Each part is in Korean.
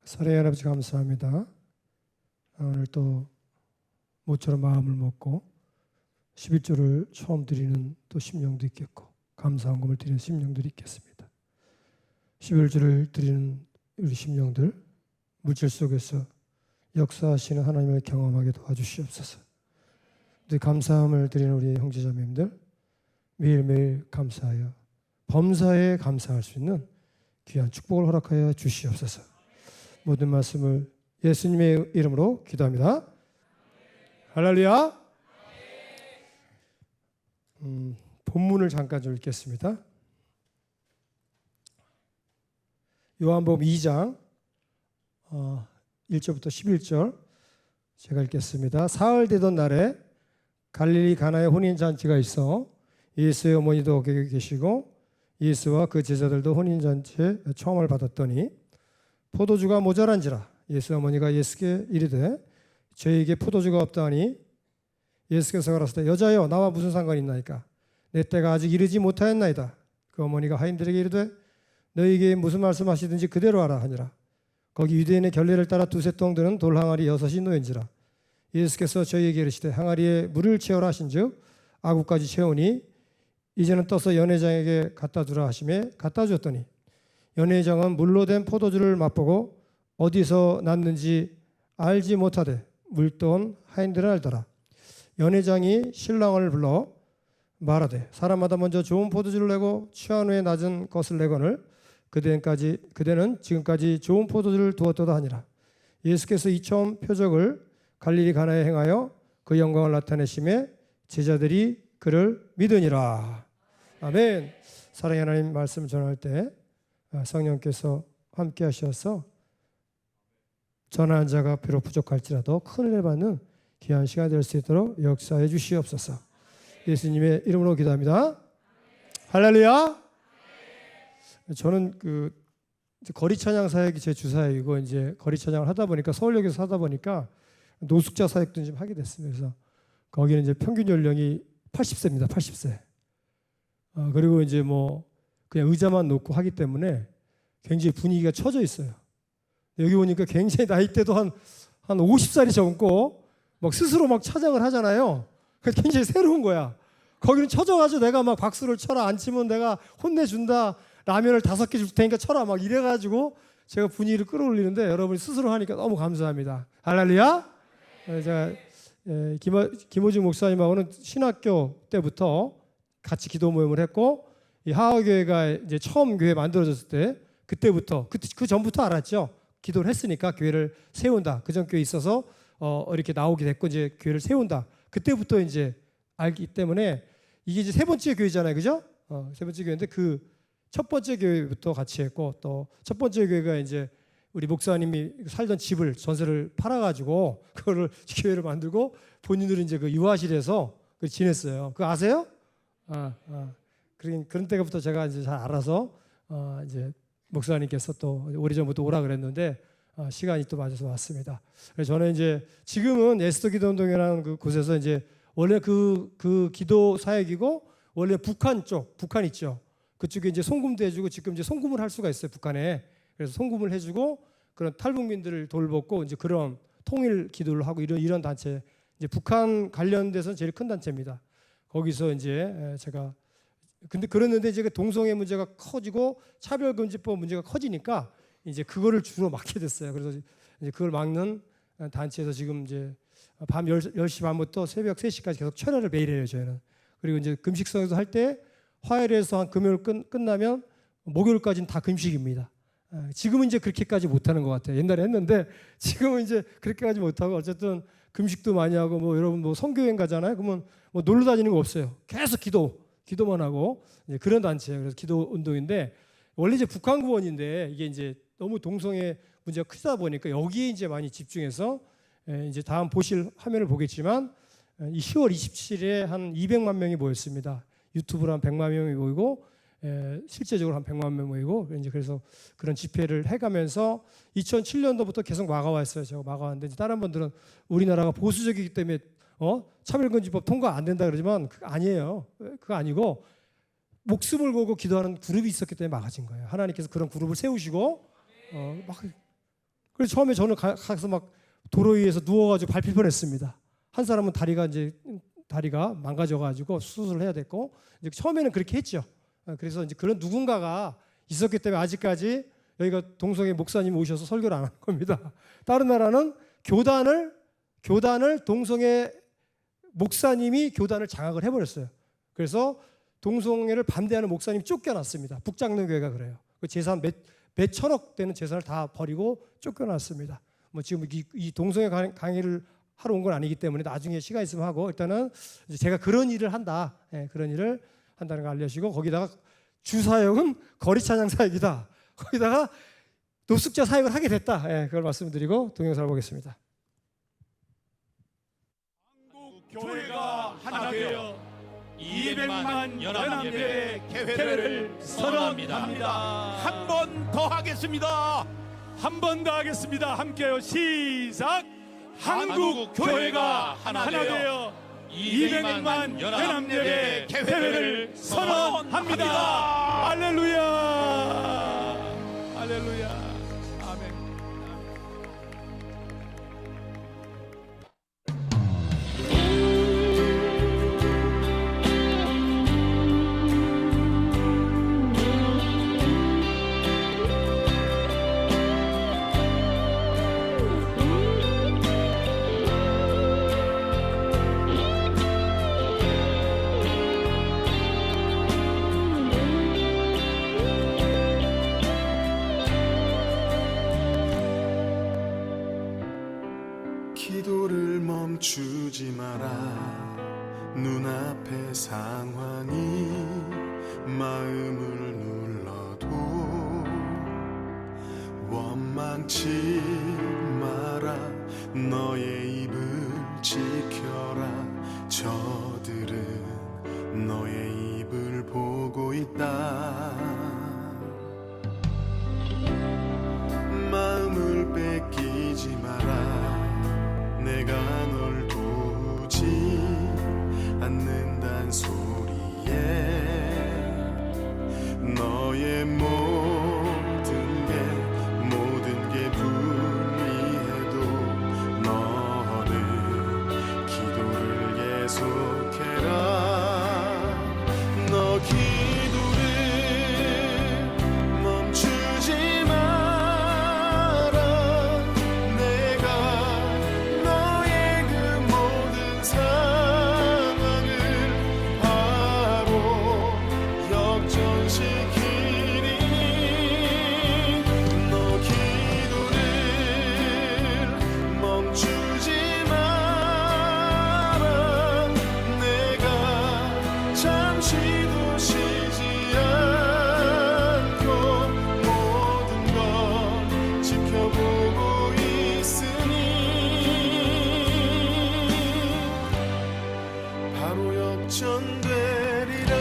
사랑의 아버지 감사합니다. 오늘 또 모처럼 마음을 먹고 11조를 처음 드리는 또 심령도 있겠고 감사헌금을 드리는 심령들이 있겠습니다. 11조를 드리는 우리 심령들 물질 속에서 역사하시는 하나님을 경험하게 도와주시옵소서. 또 감사함을 드리는 우리 형제자매님들 매일매일 감사하여 범사에 감사할 수 있는 귀한 축복을 허락하여 주시옵소서. 모든 말씀을 예수님의 이름으로 기도합니다. 할렐루야. 본문을 잠깐 좀 읽겠습니다. 요한복음 2장 1절부터 11절 제가 읽겠습니다. 사흘 되던 날에 갈릴리 가나에 혼인잔치가 있어 예수의 어머니도 거기 계시고 예수와 그 제자들도 혼인잔치에 초함을 받았더니 포도주가 모자란지라 예수 어머니가 예수께 이르되 저에게 포도주가 없다니 예수께서 가라사대 여자여 나와 무슨 상관이 있나이까 내 때가 아직 이르지 못하였나이다. 그 어머니가 하인들에게 이르되 너희에게 무슨 말씀하시든지 그대로 하라 하니라. 거기 유대인의 결례를 따라 두세 통 드는 돌 항아리 6이 놓인지라. 예수께서 저희에게 이르시되 항아리에 물을 채우라 하신즉 아구까지 채우니 이제는 떠서 연회장에게 갖다 두라 하시매 갖다 주었더니 연회장은 물로 된 포도주를 맛보고 어디서 났는지 알지 못하되 물돈 하인들은 알더라. 연회장이 신랑을 불러 말하되 사람마다 먼저 좋은 포도주를 내고 취한 후에 낮은 것을 내거늘 그대는 지금까지 좋은 포도주를 두었도다 하니라. 예수께서 이 처음 표적을 갈릴리 가나에 행하여 그 영광을 나타내심에 제자들이 그를 믿으니라. 아멘. 사랑의 하나님 말씀 전할 때 성령께서 함께 하셔서 전하는 자가 비록 부족할지라도 큰 은혜 받는 귀한 시간 될 수 있도록 역사해 주시옵소서. 예수님의 이름으로 기도합니다. 할렐루야. 저는 그 거리 찬양 사역이 제 주사역이고 이제 거리 찬양을 하다 보니까 서울역에서 하다 보니까 노숙자 사역도 좀 하게 됐습니다. 그래서 거기는 이제 평균 연령이 80세입니다. 80세. 그리고 이제 뭐 그냥 의자만 놓고 하기 때문에 굉장히 분위기가 처져 있어요. 여기 오니까 굉장히 나이대도 한 50살이 젊고 막 스스로 막 찬양을 하잖아요. 그래서 굉장히 새로운 거야. 거기는 처져가지고 내가 막 박수를 쳐라 안 치면 내가 혼내준다. 라면을 5개 줄 테니까 쳐라 막 이래가지고 제가 분위기를 끌어올리는데 여러분이 스스로 하니까 너무 감사합니다. 할렐루야. 제가 김호중 목사님하고는 신학교 때부터 같이 기도 모임을 했고 이 하화교회가 이제 처음 교회 만들어졌을 때 그때부터 그 전부터 알았죠. 기도를 했으니까 교회를 세운다. 그전 교회에 있어서 이렇게 나오게 됐고 이제 교회를 세운다. 그때부터 이제 알기 때문에 이게 이제 세 번째 교회잖아요, 그죠? 세 번째 교회인데 그 첫 번째 교회부터 같이 했고 또 첫 번째 교회가 이제 우리 목사님이 살던 집을 전세를 팔아가지고 그거를 교회를 만들고 본인들은 이제 그 유아실에서 지냈어요. 그거 아세요? 그런 때부터 제가 이제 잘 알아서 이제 목사님께서 또 오래전부터 오라 그랬는데 시간이 또 맞아서 왔습니다. 그래서 저는 이제 지금은 에스더 기도운동이라는 그 곳에서 이제 원래 그 기도 사역이고 원래 북한 있죠. 그쪽에 이제 송금도 해주고 지금 이제 송금을 할 수가 있어요, 북한에. 그래서 송금을 해주고 그런 탈북민들을 돌보고 이제 그런 통일 기도를 하고 이런 단체, 이제 북한 관련돼서 제일 큰 단체입니다. 거기서 이제 제가 근데 그랬는데 이제 동성애 문제가 커지고 차별금지법 문제가 커지니까 이제 그거를 주로 맡게 됐어요. 그래서 이제 그걸 막는 단체에서 지금 이제 밤 10시 반부터 새벽 3시까지 계속 철야를 매일 해요, 저희는. 그리고 이제 금식성에서 할 때 화요일에서 한 금요일 끝나면 목요일까지는 다 금식입니다. 지금은 이제 그렇게까지 못하는 것 같아요. 옛날에 했는데 지금은 이제 그렇게까지 못하고 어쨌든 금식도 많이 하고 뭐 여러분 뭐 선교여행 가잖아요. 그러면 뭐 놀러 다니는 거 없어요. 계속 기도만 하고 이제 그런 단체예요. 그래서 기도 운동인데 원래 이제 북한 구원인데 이게 이제 너무 동성애 문제가 크다 보니까 여기에 이제 많이 집중해서 이제 다음 보실 화면을 보겠지만 이 10월 27일에 한 200만 명이 모였습니다. 유튜브로 한 100만 명이 모이고 실제적으로 한 100만 명 모이고 이제 그래서 그런 집회를 해가면서 2007년도부터 계속 막아왔어요. 제가 막아왔는데 다른 분들은 우리나라가 보수적이기 때문에 차별금지법 통과 안 된다 그러지만 그거 아니에요. 그거 아니고 목숨을 걸고 기도하는 그룹이 있었기 때문에 막아진 거예요. 하나님께서 그런 그룹을 세우시고 막 그래서 처음에 저는 가서 막 도로 위에서 누워가지고 밟힐 뻔했습니다. 한 사람은 다리가 망가져가지고 수술을 해야 됐고, 이제 처음에는 그렇게 했죠. 그래서 이제 그런 누군가가 있었기 때문에 아직까지 여기가 동성애 목사님이 오셔서 설교를 안 하는 겁니다. 다른 나라는 교단을 동성애 목사님이 교단을 장악을 해버렸어요. 그래서 동성애를 반대하는 목사님 쫓겨났습니다. 북장로교회가 그래요. 그 재산 몇 천억 되는 재산을 다 버리고 쫓겨났습니다. 뭐 지금 이 동성애 강의를 하러 온 건 아니기 때문에 나중에 시간 있으면 하고, 일단은 이제 제가 그런 일을 한다, 그런 일을 한다는 걸 알려주시고, 거기다가 주사역은 거리 찬양 사역이다. 거기다가 노숙자 사역을 하게 됐다. 그걸 말씀드리고 동영상을 보겠습니다. 한국 교회가 하나 되어 200만 연합예배 개회를 선언합니다. 한 번 더 하겠습니다. 한 번 더 하겠습니다. 함께요. 시작. 한국 교회가 하나 되어 200만 연합예배 개회를 선언합니다. 할렐루야. 할렐루야. 아멘. 기도를 멈추지 마라. 눈앞의 상황이 마음을 눌러도 원망치 마라. 너의 입을 지켜라. 저들은 너의 입을 보고 있다. 마음을 뺏기지 마라. 내가 널 도우지 않는단 소리에 너의 모든 게 불리해도 너는 기도를 계속해라. 너 기도를 멈추지 마라. 내가 너의 그 모든 상황을 바로 역전시키니 너 기도를 멈추지 마라. 내가 잠시도 쉬지 않고 모든 걸 지켜보고 있으니 바로 역전되리라.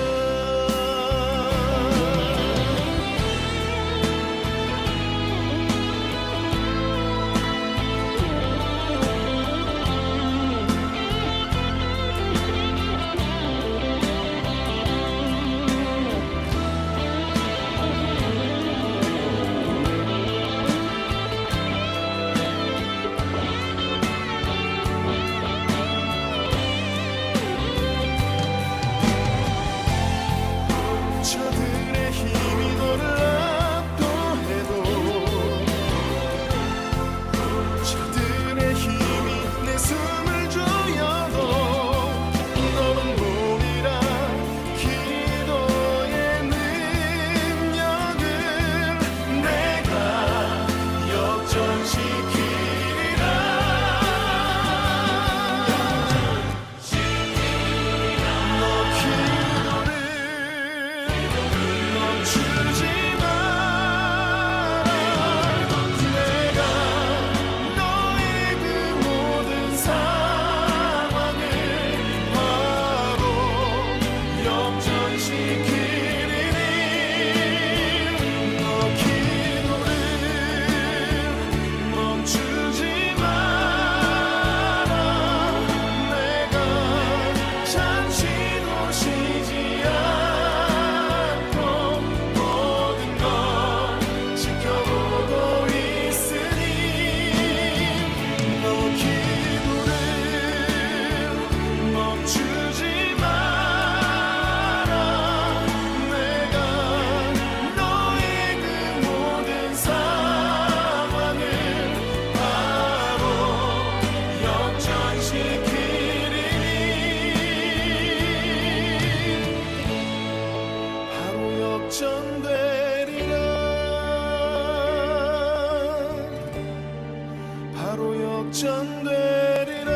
역전되리라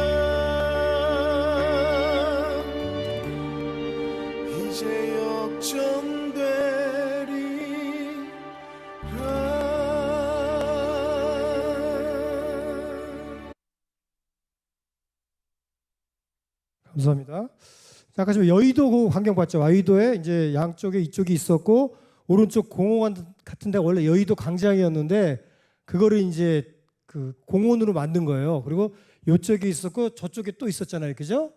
이제 역전되리라. 감사합니다. 아까 지금 여의도 그 광경 봤죠? 여의도에 이제 양쪽에 이쪽이 있었고 오른쪽 공원 같은 데 원래 여의도 광장이었는데 그거를 이제 그 공원으로 만든 거예요. 그리고 이쪽에 있었고 저쪽에 또 있었잖아요. 그죠?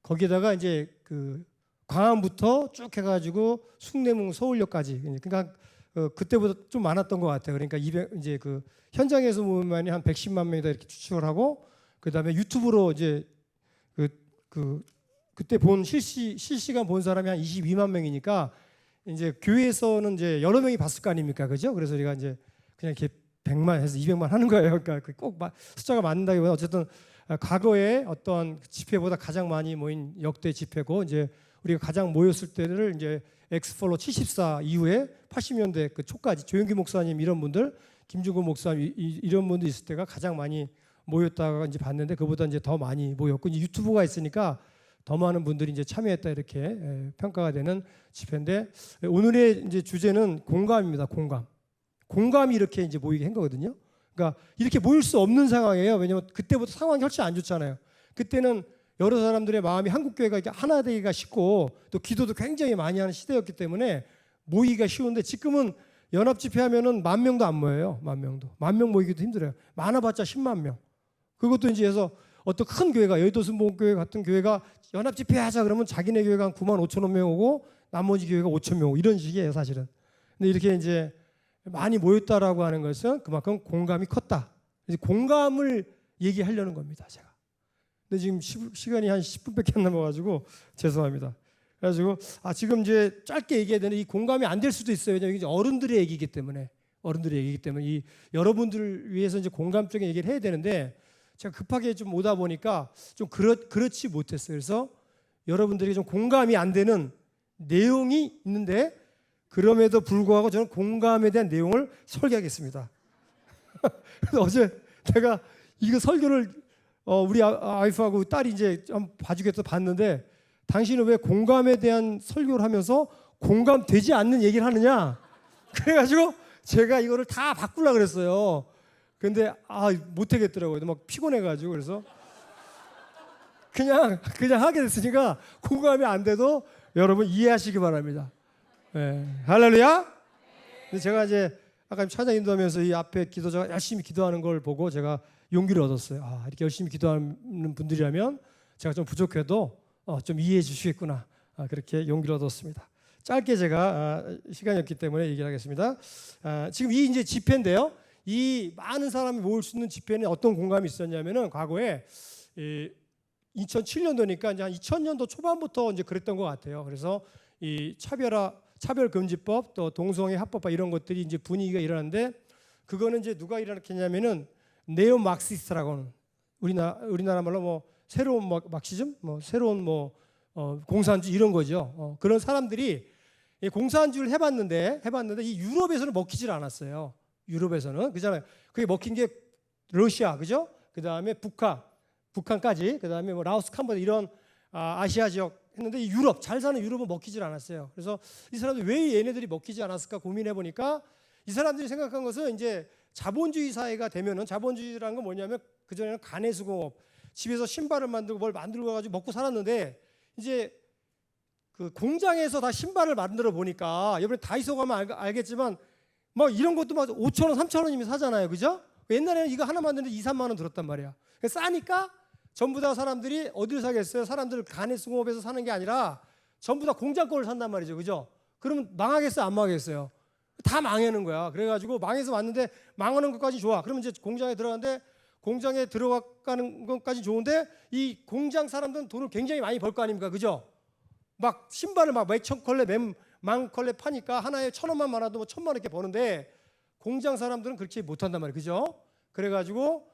거기다가 이제 그 광안부터 쭉 해가지고 숭례문 서울역까지 그러니까 그때보다 좀 많았던 것 같아요. 그러니까 200 이제 그 현장에서 보면이 한 110만 명이다 이렇게 추측을 하고 그다음에 유튜브로 이제 그때 본 실시간 본 사람이 한 22만 명이니까 이제 교회에서는 이제 여러 명이 봤을 거 아닙니까, 그죠? 그래서 우리가 이제 그냥 이렇게 100만 해서 200만 하는 거예요. 그러니까 꼭 숫자가 맞는다기보다 어쨌든 과거에 어떤 집회보다 가장 많이 모인 역대 집회고 이제 우리가 가장 모였을 때를 이제 엑스폴로 74 이후에 80년대 그 초까지 조영기 목사님 이런 분들, 김중근 목사님 이런 분들 있을 때가 가장 많이 모였다가 이제 봤는데 그보다 이제 더 많이 모였고 이제 유튜브가 있으니까 더 많은 분들이 이제 참여했다 이렇게 평가가 되는 집회인데 오늘의 이제 주제는 공감입니다. 공감이 이렇게 이제 모이게 한 거거든요. 그러니까 이렇게 모일 수 없는 상황이에요. 왜냐하면 그때부터 상황이 훨씬 안 좋잖아요. 그때는 여러 사람들의 마음이 한국 교회가 이렇게 하나 되기가 쉽고 또 기도도 굉장히 많이 하는 시대였기 때문에 모이기가 쉬운데 지금은 연합 집회하면은 10,000명도 안 모여요. 10,000명 모이기도 힘들어요. 많아봤자 10만 명. 그것도 이제 해서 어떤 큰 교회가 여의도 순복음교회 같은 교회가 연합 집회하자 그러면 자기네 교회가 한 95,000명 오고 나머지 교회가 5,000명 오고 이런 식이에요 사실은. 근데 이렇게 이제 많이 모였다라고 하는 것은 그만큼 공감이 컸다. 이제 공감을 얘기하려는 겁니다 제가. 근데 지금 시간이 한 10분밖에 안 남아가지고 죄송합니다. 그래가지고 지금 이제 짧게 얘기해야 되는 이 공감이 안 될 수도 있어요. 왜냐하면 이제 어른들의 얘기이기 때문에 이 여러분들을 위해서 이제 공감적인 얘기를 해야 되는데. 제가 급하게 좀 오다 보니까 좀 그렇지 못했어요. 그래서 여러분들이 좀 공감이 안 되는 내용이 있는데 그럼에도 불구하고 저는 공감에 대한 내용을 설계하겠습니다. 그래서 어제 제가 이거 설교를 우리 와이프하고 딸이 이제 좀 봐주겠다 봤는데 당신은 왜 공감에 대한 설교를 하면서 공감되지 않는 얘기를 하느냐? 그래가지고 제가 이거를 다 바꾸려고 그랬어요. 근데 못하겠더라고요. 막 피곤해가지고 그래서 그냥 하게 됐으니까 공감이 안 돼도 여러분 이해하시기 바랍니다. 네. 할렐루야. 근데 제가 이제 아까 찬양 인도하면서 이 앞에 기도자가 열심히 기도하는 걸 보고 제가 용기를 얻었어요. 이렇게 열심히 기도하는 분들이라면 제가 좀 부족해도 좀 이해해 주시겠구나. 그렇게 용기를 얻었습니다. 짧게 제가 시간이 없기 때문에 얘기를 하겠습니다. 지금 이 이제 집회인데요. 이 많은 사람이 모일 수 있는 집회는 어떤 공감이 있었냐면은 과거에 2007년도니까 이제 한 2000년도 초반부터 이제 그랬던 것 같아요. 그래서 이 차별금지법 또 동성애 합법화 이런 것들이 이제 분위기가 일어났는데 그거는 이제 누가 일어났겠냐면은 네오 막시스트라고는 우리나라 말로 뭐 새로운 막시즘, 뭐 새로운 공산주의 이런 거죠. 그런 사람들이 공산주의를 해봤는데 이 유럽에서는 먹히질 않았어요. 유럽에서는 그잖아요. 그게 먹힌 게 러시아, 그죠? 그 다음에 북한까지, 그 다음에 뭐 라오스, 캄보디아 이런 아시아 지역 했는데 이 유럽 잘 사는 유럽은 먹히질 않았어요. 그래서 이 사람들 왜 얘네들이 먹히지 않았을까 고민해 보니까 이 사람들이 생각한 것은 이제 자본주의 사회가 되면은 자본주의라는 건 뭐냐면 그 전에는 가내수공업, 집에서 신발을 만들고 뭘 만들고 가지고 먹고 살았는데 이제 그 공장에서 다 신발을 만들어 보니까 이번에 다이소 가면 알겠지만. 뭐 이런 것도 막 5,000원, 3,000원이면 사잖아요. 그죠? 옛날에는 이거 하나 만드는데 2, 3만 원 들었단 말이야. 싸니까 전부 다 사람들이 어디를 사겠어요? 사람들 가내수공업에서 사는 게 아니라 전부 다 공장 거를 산단 말이죠. 그죠? 그러면 망하겠어요? 안 망하겠어요? 다 망하는 거야. 그래가지고 망해서 왔는데 망하는 것까지 좋아. 그러면 이제 공장에 들어가는데 공장에 들어가는 것까지 좋은데 이 공장 사람들은 돈을 굉장히 많이 벌 거 아닙니까? 그죠? 막 신발을 막 몇천 컬레 만 컬레 파니까 하나에 1,000원만 많아도 뭐 1,000만 원 이렇게 버는데 공장 사람들은 그렇게 못한단 말이에요. 그죠? 그래가지고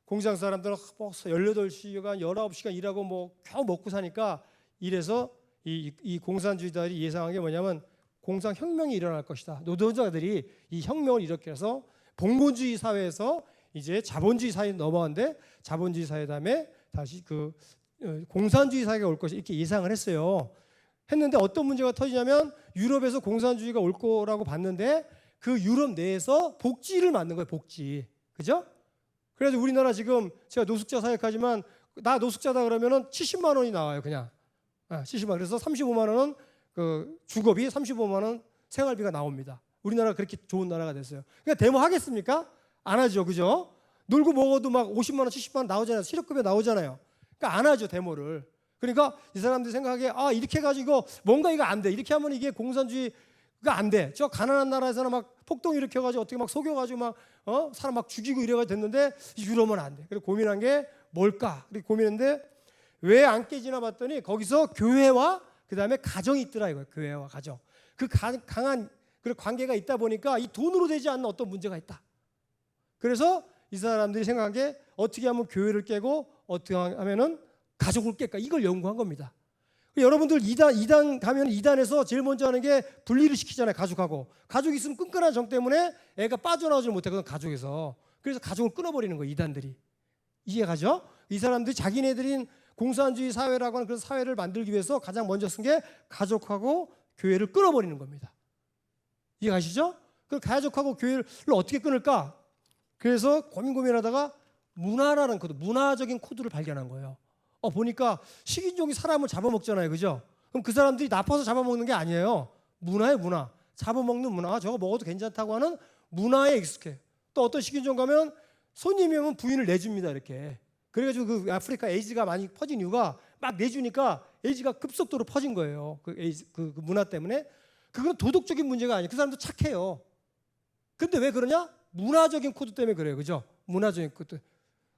공장 사람들은 18시간, 19시간 일하고 뭐 겨우 먹고 사니까 이래서 이 공산주의자들이 예상한 게 뭐냐면 공산혁명이 일어날 것이다. 노동자들이 이 혁명을 일으켜서 봉건주의 사회에서 이제 자본주의 사회에 넘어왔는데 자본주의 사회 다음에 다시 그 공산주의 사회가 올 것이 이렇게 예상을 했어요. 했는데 어떤 문제가 터지냐면 유럽에서 공산주의가 올 거라고 봤는데 그 유럽 내에서 복지를 만든 거예요. 복지. 그죠? 그래서 우리나라 지금 제가 노숙자 사역하지만 나 노숙자다 그러면은 70만 원이 나와요. 그냥 70만 원. 그래서 35만 원은 그 주거비, 35만 원 생활비가 나옵니다. 우리나라가 그렇게 좋은 나라가 됐어요. 그러니까 데모 하겠습니까? 안 하죠. 그죠? 놀고 먹어도 막 50만 원, 70만 원 나오잖아요. 실업급여 나오잖아요. 그러니까 안 하죠. 데모를. 그러니까 이 사람들이 생각하기에 이렇게 해가지고 뭔가 이거 안 돼. 이렇게 하면 이게 공산주의가 안 돼. 저 가난한 나라에서는 막 폭동 일으켜가지고 어떻게 막 속여가지고 막 사람 막 죽이고 이래가지고 됐는데 유럽은 안 돼. 그래서 고민한 게 뭘까? 그렇게 고민했는데 왜 안 깨지나 봤더니 거기서 교회와 그 다음에 가정이 있더라 이거예요. 교회와 가정. 그 강한 그 관계가 있다 보니까 이 돈으로 되지 않는 어떤 문제가 있다. 그래서 이 사람들이 생각한 게 어떻게 하면 교회를 깨고 어떻게 하면은 가족을 깰까 이걸 연구한 겁니다. 여러분들 이단 가면 이단에서 제일 먼저 하는 게 분리를 시키잖아요. 가족하고 가족이 있으면 끈끈한 정 때문에 애가 빠져나오지 못하거든 가족에서. 그래서 가족을 끊어버리는 거예요. 이단들이. 이해가죠? 이 사람들이 자기네들인 공산주의 사회라고 하는 그런 사회를 만들기 위해서 가장 먼저 쓴 게 가족하고 교회를 끊어버리는 겁니다. 이해가시죠? 그 가족하고 교회를 어떻게 끊을까? 그래서 고민하다가 문화라는 코드, 문화적인 코드를 발견한 거예요. 보니까 식인종이 사람을 잡아먹잖아요. 그죠? 그럼 그 사람들이 나빠서 잡아먹는 게 아니에요. 문화예요, 문화. 잡아먹는 문화. 저거 먹어도 괜찮다고 하는 문화에 익숙해. 또 어떤 식인종 가면 손님이 오면 부인을 내줍니다. 이렇게. 그래가지고 그 아프리카 에이즈가 많이 퍼진 이유가 막 내주니까 에이즈가 급속도로 퍼진 거예요. 그 에이즈, 그 문화 때문에. 그건 도덕적인 문제가 아니에요. 그 사람도 착해요. 근데 왜 그러냐? 문화적인 코드 때문에 그래요. 그죠? 문화적인 코드.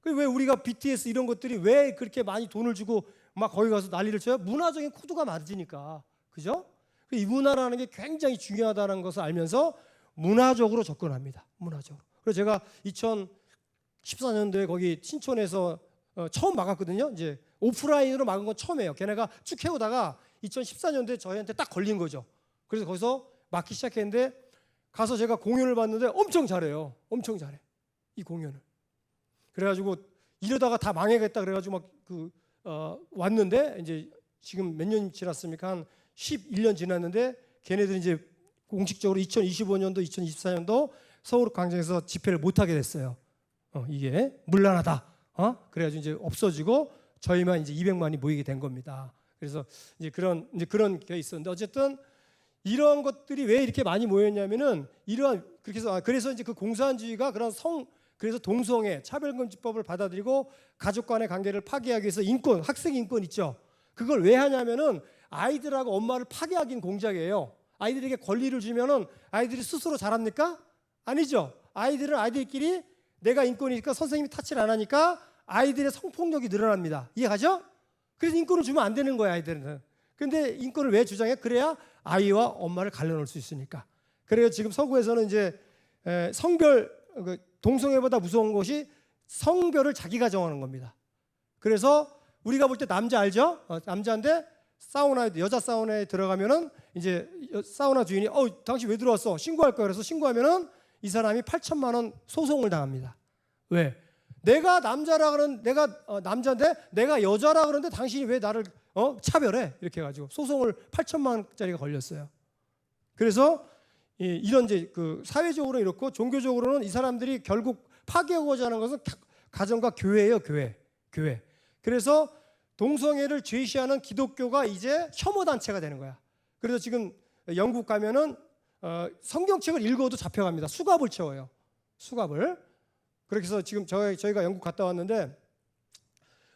왜 우리가 BTS 이런 것들이 왜 그렇게 많이 돈을 주고 막 거기 가서 난리를 쳐요? 문화적인 코드가 맞으니까. 그죠? 이 문화라는 게 굉장히 중요하다는 것을 알면서 문화적으로 접근합니다. 문화적으로. 그래서 제가 2014년도에 거기 신촌에서 처음 막았거든요. 이제 오프라인으로 막은 건 처음이에요. 걔네가 쭉 해오다가 2014년도에 저희한테 딱 걸린 거죠. 그래서 거기서 막기 시작했는데 가서 제가 공연을 봤는데 엄청 잘해요. 엄청 잘해. 이 공연을. 그래가지고 이러다가 다 망해겠다 그래가지고 막 왔는데 이제 지금 몇 년 지났습니까? 한 11년 지났는데 걔네들이 이제 공식적으로 2025년도, 2024년도 서울 광장에서 집회를 못 하게 됐어요. 이게 문란하다. 그래가지고 이제 없어지고 저희만 이제 200만이 모이게 된 겁니다. 그래서 이제 그런 게 있었는데 어쨌든 이런 것들이 왜 이렇게 많이 모였냐면은 이러한 그래서 이제 그 공산주의가 그래서 동성애 차별금지법을 받아들이고 가족 간의 관계를 파괴하기 위해서 인권, 학생 인권 있죠. 그걸 왜 하냐면은 아이들하고 엄마를 파괴하기는 공작이에요. 아이들에게 권리를 주면은 아이들이 스스로 자랍니까? 아니죠. 아이들은 아이들끼리 내가 인권이 있으니까 선생님이 타치를 안 하니까 아이들의 성폭력이 늘어납니다. 이해가죠? 그래서 인권을 주면 안 되는 거예요, 아이들은. 근데 인권을 왜 주장해? 그래야 아이와 엄마를 갈라놓을 수 있으니까. 그래서 지금 서구에서는 이제 성별, 동성애보다 무서운 것이 성별을 자기가 정하는 겁니다. 그래서 우리가 볼 때 남자 알죠? 남자인데 여자 사우나에 들어가면은 이제 사우나 주인이 당신 왜 들어왔어? 신고할 거야. 그래서 신고하면은 이 사람이 8천만 원 소송을 당합니다. 왜? 내가 남자라 그러는 내가 남자인데 내가 여자라 그러는데 당신이 왜 나를 차별해? 이렇게 해가지고 소송을 8천만 원짜리가 걸렸어요. 그래서 이런 이제 그 사회적으로 이렇고 종교적으로는 이 사람들이 결국 파괴하고자 하는 것은 가정과 교회예요, 교회. 그래서 동성애를 제시하는 기독교가 이제 혐오 단체가 되는 거야. 그래서 지금 영국 가면은 성경책을 읽어도 잡혀갑니다. 수갑을 채워요. 수갑을. 그렇게 해서 지금 저희가 영국 갔다 왔는데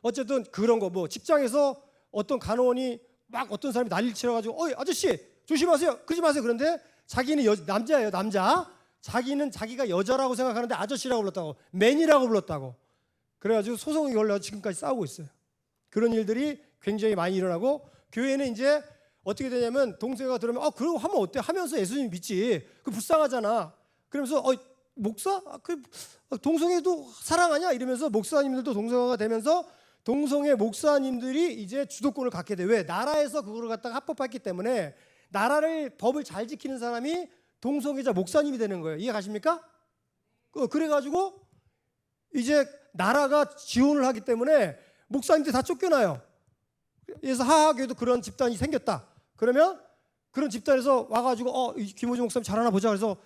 어쨌든 그런 거 뭐 직장에서 어떤 간호원이 막 어떤 사람이 난리를 치러가지고 아저씨 조심하세요. 그러지 마세요. 그런데 자기는 남자예요. 남자. 자기는 자기가 여자라고 생각하는데 아저씨라고 불렀다고. 맨이라고 불렀다고. 그래가지고 소송이 걸려 지금까지 싸우고 있어요. 그런 일들이 굉장히 많이 일어나고 교회는 이제 어떻게 되냐면 동생가 들으면 그러고 하면 어때? 하면서 예수님 믿지. 그 불쌍하잖아. 그러면서 목사? 동성애도 사랑하냐? 이러면서 목사님들도 동성애가 되면서 동성애 목사님들이 이제 주도권을 갖게 돼. 왜? 나라에서 그거를 갖다가 합법했기 때문에 법을 잘 지키는 사람이 동성애자 목사님이 되는 거예요. 이해 가십니까? 그래가지고 이제 나라가 지원을 하기 때문에 목사님들이 다 쫓겨나요. 그래서 하하교회도 그런 집단이 생겼다. 그러면 그런 집단에서 와가지고 이 김호중 목사님 잘하나 보자. 그래서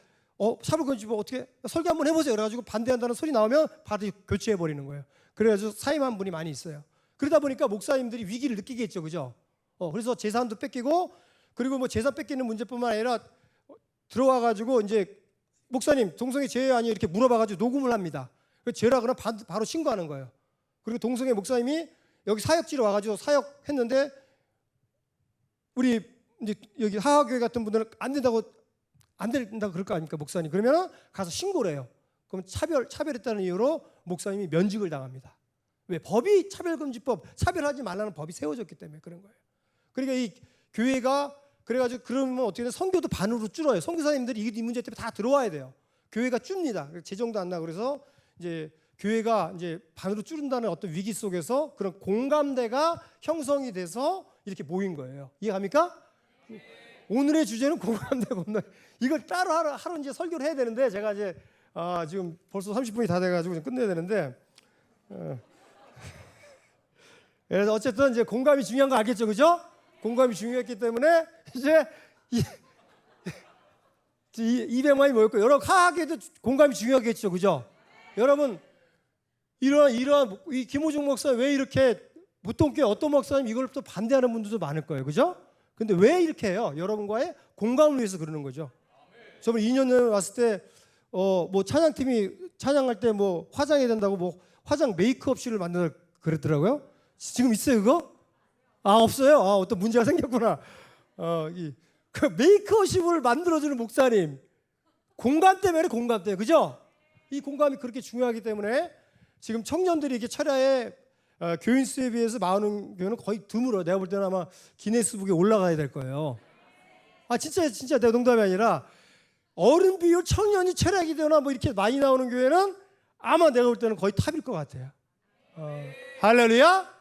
사불금지법 어떻게 설교 한번 해보세요. 그래가지고 반대한다는 소리 나오면 바로 교체해버리는 거예요. 그래가지고 사임한 분이 많이 있어요. 그러다 보니까 목사님들이 위기를 느끼겠죠, 그죠? 그래서 재산도 뺏기고, 그리고 뭐 재산 뺏기는 문제뿐만 아니라 들어와가지고 이제 목사님 동성애 죄 아니에요 이렇게 물어봐가지고 녹음을 합니다. 죄라 그러면 바로 신고하는 거예요. 그리고 동성애 목사님이 여기 사역지로 와가지고 사역했는데 우리 이제 여기 하하교회 같은 분들은 안 된다고 그럴 거 아닙니까 목사님? 그러면 가서 신고를 해요. 그럼 차별했다는 이유로 목사님이 면직을 당합니다. 왜? 법이 차별금지법, 차별하지 말라는 법이 세워졌기 때문에 그런 거예요. 그러니까 이 교회가 그래가지고 그러면 어떻게 돼? 선교도 반으로 줄어요. 선교사님들이 이 문제 때문에 다 들어와야 돼요. 교회가 줍니다. 재정도 안 나고 그래서 이제 교회가 이제 반으로 줄은다는 어떤 위기 속에서 그런 공감대가 형성이 돼서 이렇게 모인 거예요. 이해갑니까? 오늘의 주제는 공감대 건너. 이걸 따로 하루 이제 설교를 해야 되는데 제가 이제 지금 벌써 30분이 다 돼가지고 이제 끝내야 되는데. 그래서 어쨌든 이제 공감이 중요한 거 알겠죠, 그죠? 공감이 중요했기 때문에 이제 200만이 모였고 여러분 하하교회도 공감이 중요하겠죠, 그죠? 여러분 이러한 이 김호중 목사 왜 이렇게 보통 교회 어떤 목사님 이걸 또 반대하는 분들도 많을 거예요, 그죠? 근데 왜 이렇게 해요? 여러분과의 공감을 위해서 그러는 거죠. 저번 2년 전에 왔을 때 뭐 찬양팀이 찬양할 때 뭐 화장해야 된다고 뭐 화장 메이크업실을 만들어 그랬더라고요. 지금 있어요 그거? 없어요. 어떤 문제가 생겼구나. 그 메이크업실을 만들어주는 목사님 공감 때문에 그죠? 이 공감이 그렇게 중요하기 때문에 지금 청년들이 이렇게 철야에 교인 수에 비해서 많은 교회는 거의 드물어요. 내가 볼 때는 아마 기네스북에 올라가야 될 거예요. 진짜 내 농담이 아니라 어른 비율 청년이 철야기 되거나 뭐 이렇게 많이 나오는 교회는 아마 내가 볼 때는 거의 탑일 것 같아요. 할렐루야.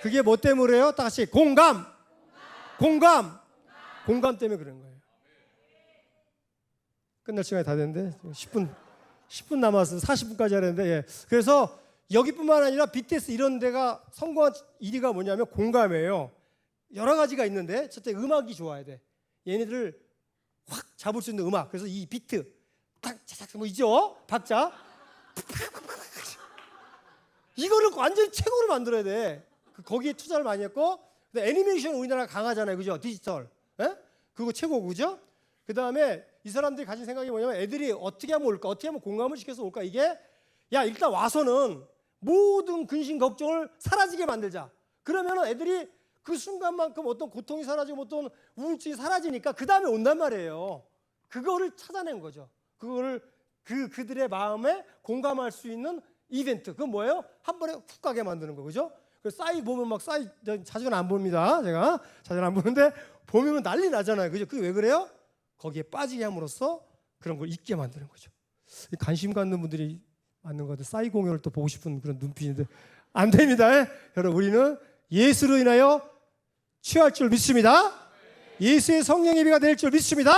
그게 뭐 때문에요? 다 같이 공감 때문에 그런 거예요. 끝날 시간이 다 됐는데 10분 남았어요. 40분까지 하는데 예. 그래서 여기뿐만 아니라 BTS 이런 데가 성공한 1위가 뭐냐면 공감이에요. 여러 가지가 있는데 첫째 음악이 좋아야 돼. 얘네들을 확 잡을 수 있는 음악. 그래서 이 비트 딱차작 뭐 있죠? 박자 이거를 완전 최고로 만들어야 돼. 거기에 투자를 많이 했고 애니메이션 우리나라가 강하잖아요, 그죠? 디지털 그거 최고고, 그죠? 그 다음에 이 사람들이 가진 생각이 뭐냐면 애들이 어떻게 하면 올까? 어떻게 하면 공감을 시켜서 올까? 이게 일단 와서는 모든 근심 걱정을 사라지게 만들자. 그러면은 애들이 그 순간만큼 어떤 고통이 사라지고 어떤 우울증이 사라지니까 그 다음에 온단 말이에요. 그거를 찾아낸 거죠. 그거를 그들의 마음에 공감할 수 있는 이벤트. 그건 뭐예요? 한 번에 훅 가게 만드는 거, 그죠? 그 싸이 보면 막 자주는 안 봅니다. 제가 자주는 안 보는데 보면 난리 나잖아요, 그죠? 그게 왜 그래요? 거기에 빠지게 함으로써 그런 걸 잊게 만드는 거죠. 관심 갖는 분들이 맞는 것 같아요. 싸이 공연을 또 보고 싶은 그런 눈빛인데 안 됩니다. 여러분 우리는 예수로 인하여 취할 줄 믿습니다. 예수의 성령의 비가 내릴 줄 믿습니다.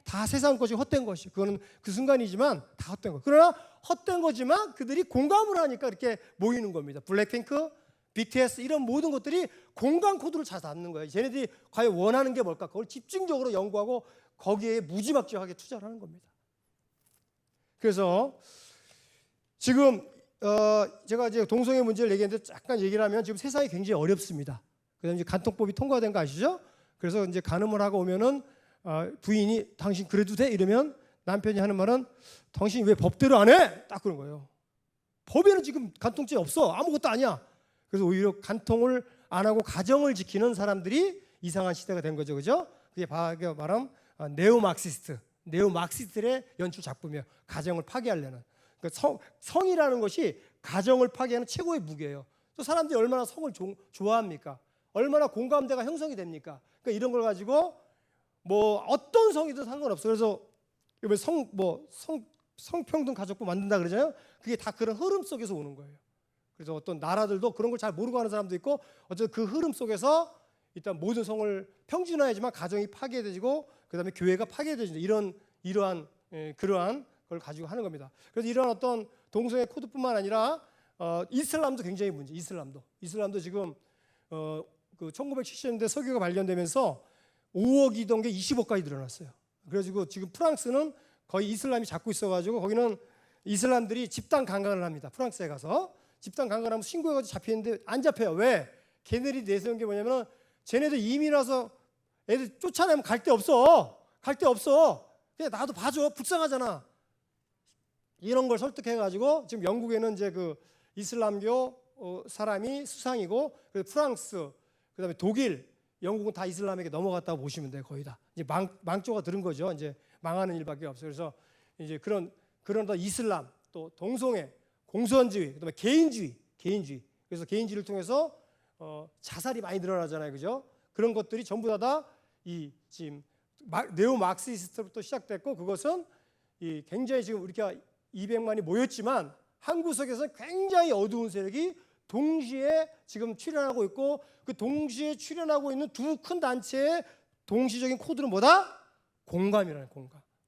다 세상 것이 헛된 것이 그거는 그 순간이지만 다 헛된 거. 그러나 헛된 거지만 그들이 공감을 하니까 이렇게 모이는 겁니다. 블랙핑크, BTS 이런 모든 것들이 공감 코드를 잘 잡는 거예요. 쟤네들이 과연 원하는 게 뭘까? 그걸 집중적으로 연구하고 거기에 무지막지하게 투자를 하는 겁니다. 그래서 지금 제가 이제 동성애 문제를 얘기했는데 잠깐 얘기를 하면 지금 세상이 굉장히 어렵습니다. 그다음에 이제 간통법이 통과된 거 아시죠? 그래서 이제 간음을 하고 오면은 부인이 당신 그래도 돼? 이러면 남편이 하는 말은 당신이 왜 법대로 안 해? 딱 그런 거예요. 법에는 지금 간통죄 없어. 아무것도 아니야. 그래서 오히려 간통을 안 하고 가정을 지키는 사람들이 이상한 시대가 된 거죠, 그죠? 그게 말하면 네오막시스트의 연출 작품이에요. 가정을 파괴하려는. 그러니까 성이라는 것이 가정을 파괴하는 최고의 무기예요. 또 사람들이 얼마나 성을 좋아합니까? 얼마나 공감대가 형성이 됩니까? 그러니까 이런 걸 가지고 뭐 어떤 성이든 상관없어요. 그래서 성평등 가족부 만든다 그러잖아요. 그게 다 그런 흐름 속에서 오는 거예요. 그래서 어떤 나라들도 그런 걸 잘 모르고 하는 사람도 있고 어쨌든 그 흐름 속에서 일단 모든 성을 평준화하지만 가정이 파괴되고 그다음에 교회가 파괴되는 그러한 걸 가지고 하는 겁니다. 그래서 이러한 어떤 동성애 코드뿐만 아니라 이슬람도 굉장히 문제. 이슬람도 지금 그 1970년대 석유가 발견되면서 5억이던 게 20억까지 늘어났어요. 그래가지고 지금 프랑스는 거의 이슬람이 잡고 있어가지고 거기는 이슬람들이 집단 강간을 합니다. 프랑스에 가서 집단 강간하면 신고해가지고 잡히는데 안 잡혀요. 왜? 걔네들이 내세운 게 뭐냐면 쟤네들 이민 와서 애들 쫓아내면 갈 데 없어. 그냥 나도 봐줘. 불쌍하잖아. 이런 걸 설득해가지고 지금 영국에는 이제 그 이슬람교 사람이 수상이고, 그리고 프랑스, 그다음에 독일, 영국은 다 이슬람에게 넘어갔다고 보시면 돼요. 거의 다 이제 망조가 들은 거죠. 이제 망하는 일밖에 없어요. 그래서 이제 그런 이슬람, 또 동성애, 공산주의, 그다음에 개인주의. 그래서 개인주의를 통해서 자살이 많이 늘어나잖아요, 그죠? 그런 것들이 전부 다 이 지금 네오 마르크시스트부터 시작됐고, 그것은 이 굉장히 지금 우리가 200만이 모였지만 한 구석에서 굉장히 어두운 세력이 동시에 지금 출현하고 있고, 그 동시에 출현하고 있는 두 큰 단체의 동시적인 코드는 뭐다? 공감이라는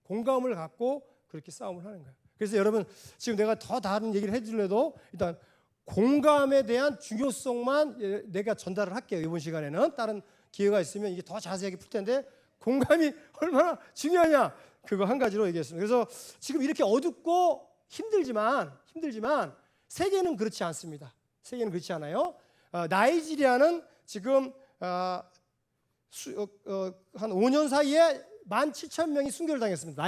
공감을 갖고 그렇게 싸움을 하는 거예요. 그래서 여러분, 지금 내가 더 다른 얘기를 해주려도 일단 공감에 대한 중요성만 내가 전달을 할게요. 이번 시간에는 다른 기회가 있으면 이게 더 자세하게 풀 텐데, 공감이 얼마나 중요하냐, 그거 한 가지로 얘기했습니다. 그래서 지금 이렇게 어둡고 힘들지만 세계는 그렇지 않습니다. 세계는 그렇지 않아요. 나이지리아는 지금 한 5년 사이에 17,000명이 순교를 당했습니다.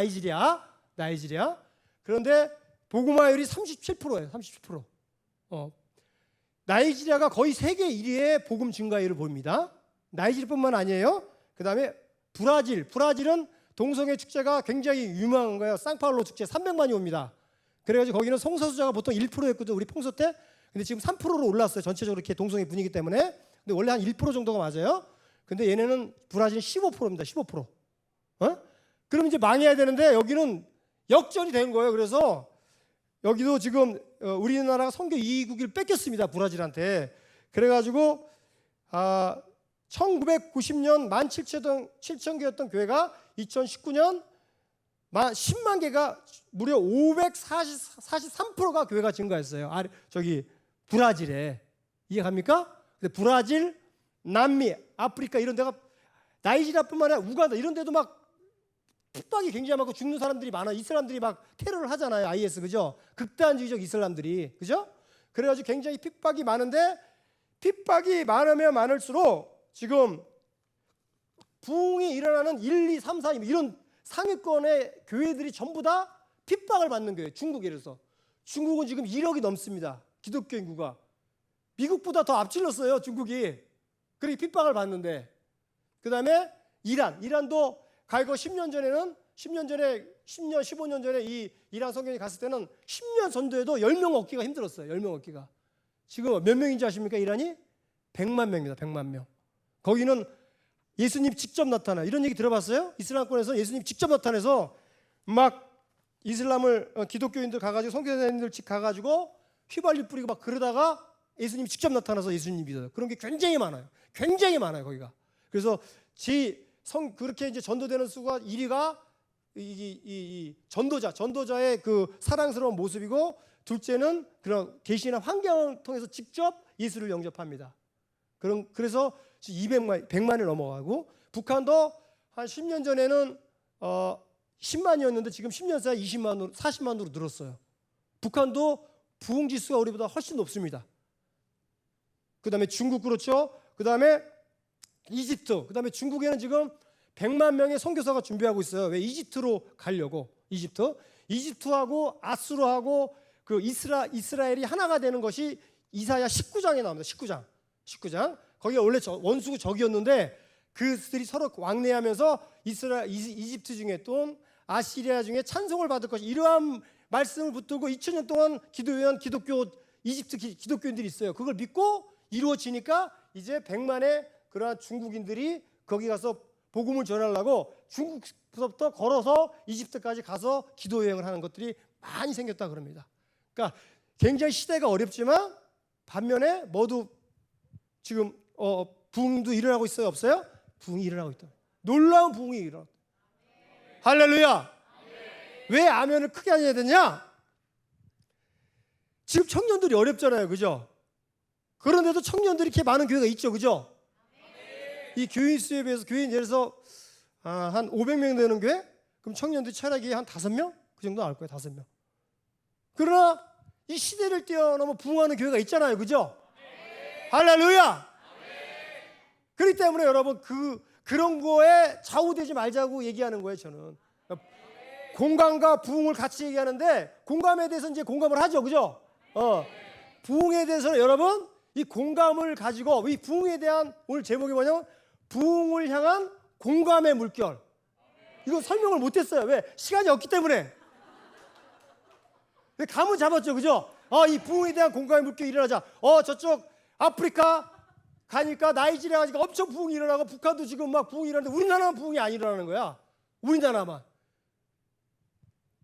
나이지리아. 그런데 복음화율이 37%예요. 37%. 나이지리아가 거의 세계 1위의 복음 증가율을 보입니다. 나이지리아뿐만 아니에요. 그다음에 브라질은 동성애 축제가 굉장히 유명한 거예요. 상파울로 축제 300만이 옵니다. 그래가지고 거기는 성소수자가 보통 1%였거든, 우리 평소 때. 근데 지금 3%로 올랐어요. 전체적으로 이렇게 동성애 분위기 때문에. 근데 원래 한 1% 정도가 맞아요. 근데 얘네는 브라질은 15%입니다. 15%. 그럼 이제 망해야 되는데 여기는 역전이 된 거예요. 그래서 여기도 지금 우리나라가 선교 이국을 뺏겼습니다. 브라질한테. 그래가지고 1990년 17,000개였던 교회가 2019년 10만 개가 무려 543%가 교회가 증가했어요. 저기 브라질에. 이해갑니까? 근데 브라질, 남미, 아프리카 이런 데가, 나이지리아뿐만 아니라 우간다 이런 데도 막 핍박이 굉장히 많고 죽는 사람들이 많아. 이슬람들이 막 테러를 하잖아요. IS, 그죠? 극단주의적 이슬람들이, 그죠? 그래가지고 굉장히 핍박이 많은데, 핍박이 많으면 많을수록 지금 부흥이 일어나는 1, 2, 3, 4 이런 상위권의 교회들이 전부 다 핍박을 받는 거예요. 중국에서. 중국은 지금 1억이 넘습니다. 기독교 인구가. 미국보다 더 앞질렀어요, 중국이. 그렇게 핍박을 받는데. 그 다음에 이란도 과거 10년, 15년 전에 이 이란 선교에 갔을 때는 10년 전도에도 10명 얻기가 힘들었어요. 10명 얻기가. 지금 몇 명인지 아십니까? 이란이? 100만 명입니다. 100만 명. 거기는 예수님 직접 나타나. 이런 얘기 들어봤어요? 이슬람권에서 예수님 직접 나타나서 막 이슬람을 기독교인들 가가지고 선교사님들 가가지고 휘발유 뿌리고 막 그러다가 예수님이 직접 나타나서 예수님 믿어요. 그런 게 굉장히 많아요. 거기가. 그래서 그렇게 이제 전도되는 수가 1위가 이 전도자의 그 사랑스러운 모습이고, 둘째는 그런 계시나 환경을 통해서 직접 예수를 영접합니다. 그래서 100만이 넘어가고, 북한도 한 10년 전에는 10만이었는데 지금 10년 사이 20만으로 40만으로 늘었어요. 북한도 부흥 지수가 우리보다 훨씬 높습니다. 그다음에 중국 그렇죠. 그다음에 이집트. 그다음에 중국에는 지금 100만 명의 선교사가 준비하고 있어요. 왜? 이집트로 가려고. 이집트하고 아수르하고 그 이스라엘이 하나가 되는 것이 이사야 19장에 나옵니다. 19장. 거기가 원래 원수고 적이었는데 그들이 서로 왕래하면서 이집트 중에 또 아시리아 중에 찬송을 받을 것이, 이러한 말씀을 붙들고 2000년 동안 기도해온 이집트 기독교인들이 있어요. 그걸 믿고 이루어지니까 이제 100만의 그러한 중국인들이 거기 가서 복음을 전하려고 중국부터 걸어서 이집트까지 가서 기도 여행을 하는 것들이 많이 생겼다 그럽니다. 그러니까 굉장히 시대가 어렵지만 반면에 모두 지금 부흥도 일어나고 있어요, 없어요? 부흥이 일어나고 있다. 놀라운 부흥이 일어났다. 할렐루야. 왜 아멘을 크게 해야 되냐? 지금 청년들이 어렵잖아요, 그죠? 그런데도 청년들이 이렇게 많은 교회가 있죠, 그죠? 이 교인 수에 비해서 교인 예를 들어서 한 500명 되는 교회? 그럼 청년들이 차라리 한 5명? 그 정도 나올 거예요, 5명. 그러나 이 시대를 뛰어넘어 부흥하는 교회가 있잖아요, 그죠? 할렐루야! 그렇기 때문에 여러분 그런 거에 좌우되지 말자고 얘기하는 거예요, 저는. 공감과 부흥을 같이 얘기하는데 공감에 대해서 이제 공감을 하죠, 그죠? 부흥에 대해서는 여러분 이 공감을 가지고 이 부흥에 대한 오늘 제목이 뭐냐면 부흥을 향한 공감의 물결. 이거 설명을 못했어요. 왜? 시간이 없기 때문에. 감은 잡았죠, 그죠? 이 부흥에 대한 공감의 물결이 일어나자. 저쪽 아프리카 가니까 나이지리아 가니까 엄청 부흥이 일어나고 북한도 지금 막 부흥이 일어나는데 우리나라만 부흥이 안 일어나는 거야. 우리나라만.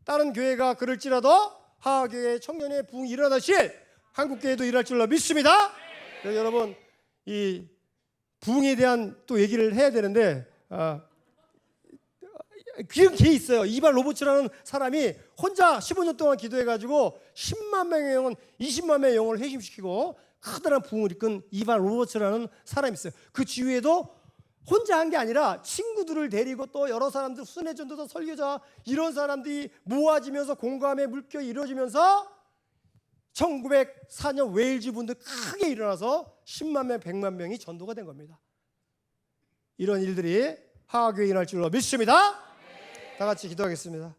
다른 교회가 그럴지라도 하하교회 청년의 부흥이 일어나시 한국교회도 일어날 줄로 믿습니다. 그래서 여러분 이 부흥에 대한 또 얘기를 해야 되는데 그런 게 있어요. 이발 로버츠라는 사람이 혼자 15년 동안 기도해가지고 10만 명의 영혼, 20만 명의 영혼을 회심시키고 커다란 부흥을 이끈 이발 로버츠라는 사람이 있어요. 그 주위에도 혼자 한 게 아니라 친구들을 데리고 또 여러 사람들, 순회전도사, 설교자 이런 사람들이 모아지면서 공감의 물결이 이루어지면서 1904년 웨일즈 분들 크게 일어나서 10만 명, 100만 명이 전도가 된 겁니다. 이런 일들이 하하교회에 일어날 줄로 믿습니다. 다 같이 기도하겠습니다.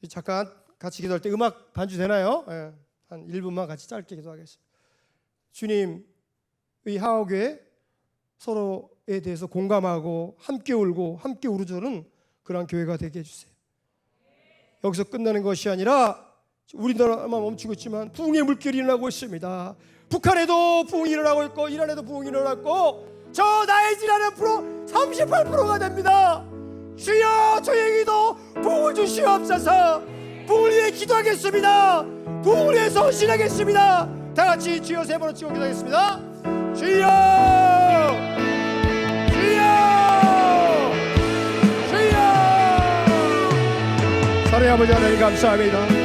잠깐 같이 기도할 때 음악 반주 되나요? 한 1분만 같이 짧게 기도하겠습니다. 주님, 이 하하교회 서로에 대해서 공감하고 함께 울고 함께 우르주는 그런 교회가 되게 해주세요. 여기서 끝나는 것이 아니라 우리나라만 멈추고 있지만 부흥의 물결이 일어나고 있습니다. 북한에도 부흥이 일어나고 있고 이란에도 부흥이 일어났고 저 나이지리아는 38%가 됩니다. 주여 저에게도 부흥을 주시옵소서. 부흥을 위해 기도하겠습니다. 부흥을 위해 헌신하겠습니다. 다 같이 주여 세 번을 치고 기도하겠습니다. 주여 주여 주여. 사랑의 아버지 하나님 감사합니다.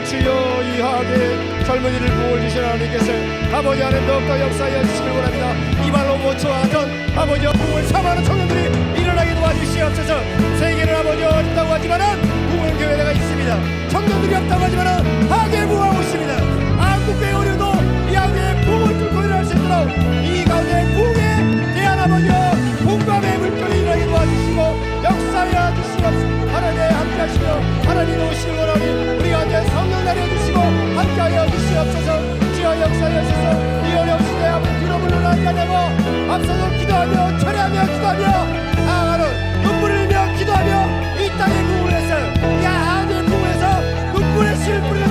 주여 이 하하교회 젊은이를 부흥을 주시는 하나님께서 아버지 하나님 더욱더 역사하여 주시길 원합니다. 이발로 모처와 같은 아버지와 부흥을 삼하는 청년들이 일어나게 도와주시옵소서. 세계는 아버지 어렵다고 하지만은 부흥 교회가 있습니다. 청년들이 없다고 하지만은 하하교회 부흥하고 있습니다. 한국교회 어려도 이 하하교회 부흥을 뚫고 일어날 수 있도록 이 가운데 부흥에 대한 아버지와 공감의 물결이 일어나게 도와주시고 역사하여 주시옵소서. 하나님 함께 하시며 하나님 오시길 원하니 우리 가운데 성령 내려주시고 함께하여 주시옵소서. 주여 역사하여 주소서. 이 어려운 시대에 아버지 빌어물러 나지 않냐고 앞서서 기도하며 철회하며 기도하며 하나님 눈물을 흘리며 기도하며 이 땅에 부흥을 했어요. 이 하나님의 부흥에서 눈물의 씨를 뿌리는